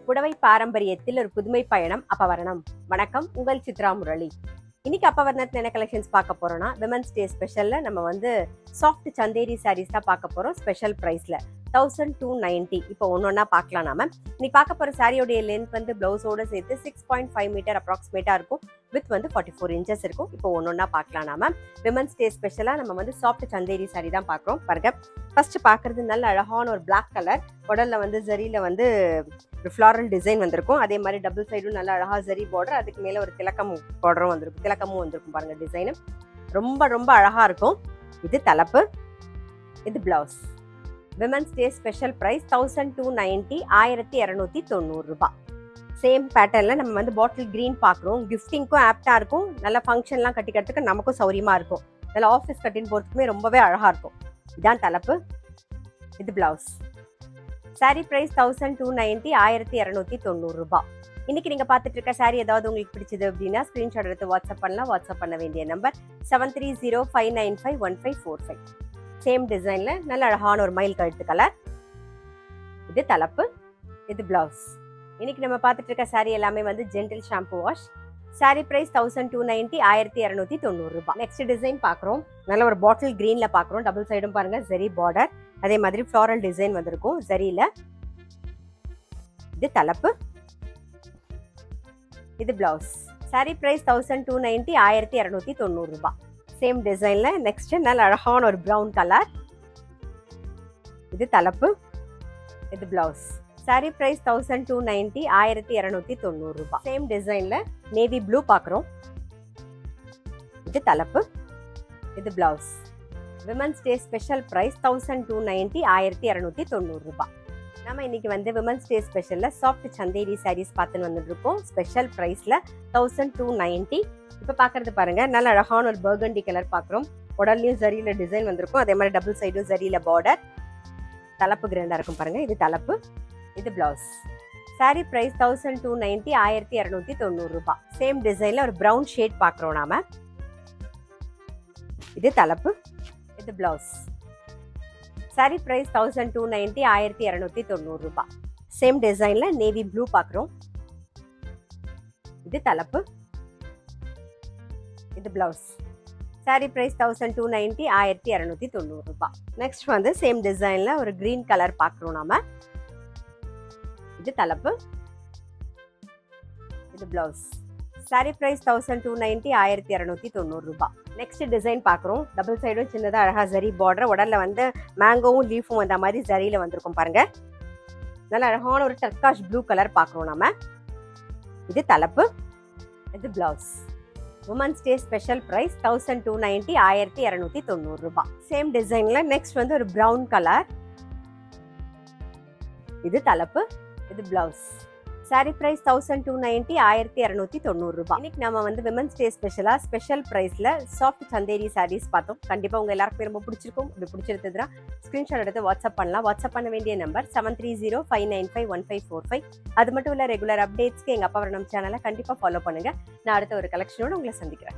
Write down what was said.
புடவை பாரம்பரியத்தில் ஒரு புதுமை பயணம் அப்பவரணம். வணக்கம், உங்கள் சித்ரா முரளி. இன்னைக்கு அப்பவரணத்துல என்ன கலெக்ஷன்ஸ் பார்க்க போறோம்னா, விமன்ஸ் டே ஸ்பெஷல்ல நம்ம வந்து சாஃப்ட் சந்தேரி சாரீஸ் தான் பார்க்க போறோம். ஸ்பெஷல் பிரைஸ்ல 1290. இப்போ ஒன்னொன்னா பார்க்கலாம். நாம இன்னைக்கு பார்க்க போற சாரியோடைய லென்த் வந்து பிளவுஸோட சேர்த்து 6.5 மீட்டர் அப்ராக்சிமேட்டா இருக்கும். வித் வந்து 44 இன்ச்சஸ் இருக்கும். இப்போ ஒன்னொன்னா பார்க்கலாம். நாம விமன்ஸ் டே ஸ்பெஷலா நம்ம வந்து சாஃப்ட் சந்தேரி சாரி தான் பார்க்குறோம். பாருங்க, ஃபர்ஸ்ட் பார்க்கறது நல்ல அழகான ஒரு பிளாக் கலர். உடல்ல வந்து ஜரியில வந்து ஒரு ஃப்ளாரல் டிசைன் வந்திருக்கும். அதே மாதிரி டபுள் சைடும் நல்ல அழகா ஜரி பார்டர், அதுக்கு மேல ஒரு திலக்கம் பார்டரும் வந்திருக்கும். திலக்கமும் வந்திருக்கும். பாருங்க, டிசைனும் ரொம்ப ரொம்ப அழகா இருக்கும். இது தலைப்பு, இது blouse. Women's day special price 1290, 1290 ரூபாய். சேம் பேட்டர்ல நம்ம வந்து பாட்டில் கிரீன் பார்க்குறோம். கிஃப்டிங்க்கும் ஆப்டா இருக்கும். நல்ல ஃபங்க்ஷன்லாம் கட்டிக்கிறதுக்கு நமக்கும் சௌரியமா இருக்கும். நல்ல ஆஃபீஸ் கட்டின்னு போறதுக்குமே ரொம்பவே அழகா இருக்கும். இதான் தலைப்பு, இது பிளவுஸ். சாரி பிரைஸ் 1290, 1290 ரூபாய். இன்னைக்கு நீங்க பார்த்துட்டு இருக்க சாரி ஏதாவது உங்களுக்கு பிடிச்சது அப்படின்னா ஸ்கிரீன்ஷாட் எடுத்து வாட்ஸ்அப் பண்ணலாம். வாட்ஸ்அப் பண்ண வேண்டிய நம்பர் 7305951545. சேம் டிசைன்ல நல்ல அழகான ஒரு மயில் கழுத்து கலர். இது தலைப்பு, இது பிளவுஸ். இன்னைக்கு நம்ம பார்த்துட்டு இருக்க சாரி எல்லாமே வந்து gentle shampoo wash. Sari price 1290, 1290 ரூபாய். நெக்ஸ்ட் டிசைன் பார்க்குறோம். நல்ல ஒரு பாட்டில் கிரீன்ல பார்க்குறோம். டபுள் சைடும் பாருங்க, ஜரி பார்டர். அதே மாதிரி ஃப்ளாரல் டிசைன் வந்திருக்கும் ஜரியில. இது தலைப்பு, இது பிளவுஸ். சாரி பிரைஸ் 1290, 1290 ரூபாய். சேம் டிசைன்ல நெக்ஸ்ட் நல்ல அழகான ஒரு பிரவுன் கலர். இது தலைப்பு, இது பிளவுஸ். சாரி பிரைஸ் 1290, 1290 ரூபாய். சேம் டிசைன்ல நேவி ப்ளூ பார்க்குறோம். இது தலைப்பு, இது blouse. Women's day special price 1290, 1290 ரூபாய். நம்ம இன்னைக்கு வந்து விமன்ஸ் டே ஸ்பெஷல்ல சாஃப்ட் சந்தேரி சாரீஸ் பார்த்துன்னு வந்துட்டு இருக்கோம். ஸ்பெஷல் பிரைஸ்ல 1290. இப்போ பார்க்கறது பாருங்க, நல்ல அழகான ஒரு பர்கண்டி கலர் பார்க்குறோம். உடல்லையும் ஜரியில டிசைன் வந்திருக்கும். அதே மாதிரி டபுள் சைடும் ஜரியில பார்டர். தலைப்பு கிராண்டா இருக்கும் பாருங்க. இது தலைப்பு, இது பிளவுஸ். சாரி பிரைஸ் 1290, 1290 ரூபாய். சேம் டிசைன்ல ஒரு பிரவுன் ஷேட் பார்க்குறோம் நாம. இது தலைப்பு, இது பிளவுஸ். சாரி பிரைஸ் 1290, 1290 ரூபாய். சேம் டிசைன்ல நேவி ப்ளூ பார்க்குறோம். இது தலைப்பு, இது பிளவுஸ். சாரி பிரைஸ் 1290, 1290 ரூபாய். நெக்ஸ்ட் வந்து சேம் டிசைன்ல ஒரு கிரீன் கலர் பார்க்குறோம் நாம. இது தலைப்பு, இது பிளவுஸ். சாரி பிரைஸ் 1290, 1290 ரூபாய். நெக்ஸ்ட் டிசைன் பார்க்குறோம். டபுள் சைடும் சின்னதாக அழகா ஜரி பார்டர். உடல்ல வந்து மேங்கோவும் லீஃபும் வந்த மாதிரி ஜரியில வந்திருக்கும் பாருங்க. நல்ல அழகான ஒரு டர்காஷ் ப்ளூ கலர் பார்க்குறோம் நாம. இது தலைப்பு, இது blouse. Women's day special price 1290, 1290 ரூபாய். சேம் டிசைன்ல நெக்ஸ்ட் வந்து ஒரு பிரவுன் கலர். இது தலைப்பு, இது பிளவுஸ். சாரி பிரைஸ் 1290, 1290 ரூபாய். இன்னைக்கு நம்ம வந்து விமன்ஸ் டே ஸ்பெஷலா ஸ்பெஷல் பிரைஸ்ல சாஃப்ட் சந்தேரி சாரீஸ் பார்த்தோம். கண்டிப்பா உங்க எல்லாருக்குமே ரொம்ப பிடிச்சிருக்கும். இப்படி பிடிச்சிருந்ததுன்னா ஸ்கிரீன்ஷாட் எடுத்து வாட்ஸ்அப் பண்ணலாம். வாட்ஸ்அப் பண்ண வேண்டிய நம்பர் 7305951545. அது மட்டும் இல்ல, ரெகுலர் அப்டேட்ஸ்க்கு எங்க அப்பவரணம் சேனலை கண்டிப்பா ஃபாலோ பண்ணுங்க. நான் அடுத்த ஒரு கலெக்ஷனோட உங்களை சந்திக்கிறேன்.